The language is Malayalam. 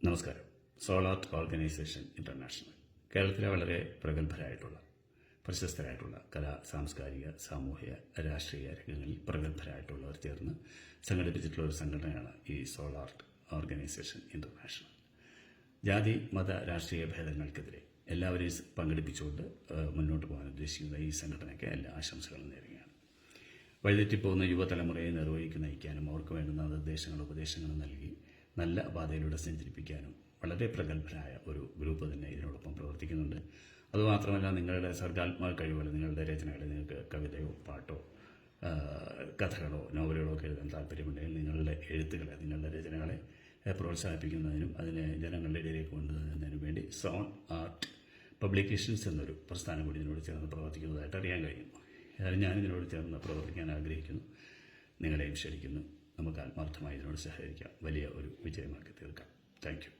നമസ്കാരം. സോളാർട്ട് ഓർഗനൈസേഷൻ ഇന്റർനാഷണൽ കേരളത്തിലെ വളരെ പ്രഗത്ഭരായിട്ടുള്ള പ്രശസ്തരായിട്ടുള്ള കലാ സാംസ്കാരിക സാമൂഹിക രാഷ്ട്രീയ രംഗങ്ങളിൽ പ്രഗത്ഭരായിട്ടുള്ളവർ ചേർന്ന് സംഘടിപ്പിച്ചിട്ടുള്ള ഒരു സംഘടനയാണ് ഈ സോളാർട്ട് ഓർഗനൈസേഷൻ ഇന്റർനാഷണൽ. ജാതി മത രാഷ്ട്രീയ ഭേദങ്ങൾക്കെതിരെ എല്ലാവരെയും പങ്കെടുപ്പിച്ചുകൊണ്ട് മുന്നോട്ട് പോകാൻ ഉദ്ദേശിക്കുന്ന ഈ സംഘടനയ്ക്ക് എല്ലാ ആശംസകളും നേരുകയാണ്. വഴിതെറ്റിപ്പോകുന്ന യുവതലമുറയെ നയിക്കാനും അവർക്ക് വേണ്ടുന്ന നിർദ്ദേശങ്ങളും ഉപദേശങ്ങളും നൽകി നല്ല പാതയിലൂടെ സഞ്ചരിപ്പിക്കാനും വളരെ പ്രഗത്ഭരായ ഒരു ഗ്രൂപ്പ് തന്നെ ഇതിനോടൊപ്പം പ്രവർത്തിക്കുന്നുണ്ട്. അതുമാത്രമല്ല, നിങ്ങളുടെ സർഗാത്മക കഴിവുകൾ, നിങ്ങളുടെ രചനകളെ, നിങ്ങൾക്ക് കവിതയോ പാട്ടോ കഥകളോ നോവലുകളോ ഒക്കെ എഴുതാൻ താല്പര്യമുണ്ടെങ്കിൽ നിങ്ങളുടെ എഴുത്തുകളെ, നിങ്ങളുടെ രചനകളെ പ്രോത്സാഹിപ്പിക്കുന്നതിനും അതിനെ ജനങ്ങളുടെ ഇടയിലേക്ക് കൊണ്ടുവരുന്നതിനും വേണ്ടി സോൺ ആർട്ട് പബ്ലിക്കേഷൻസ് എന്നൊരു പ്രസ്ഥാനം കൂടി ഇതിനോട് ചേർന്ന് പ്രവർത്തിക്കുന്നതായിട്ട് അറിയാൻ കഴിയുന്നു. ഏതായാലും ഞാനിതിനോട് ചേർന്ന് പ്രവർത്തിക്കാൻ ആഗ്രഹിക്കുന്നു. നിങ്ങളെയും ക്ഷണിക്കുന്നു. നമുക്ക് ആത്മാർത്ഥമായി ഇതിനോട് സഹകരിക്കാം. വലിയ ഒരു വിജയമാക്കി തീർക്കാം. Thank you.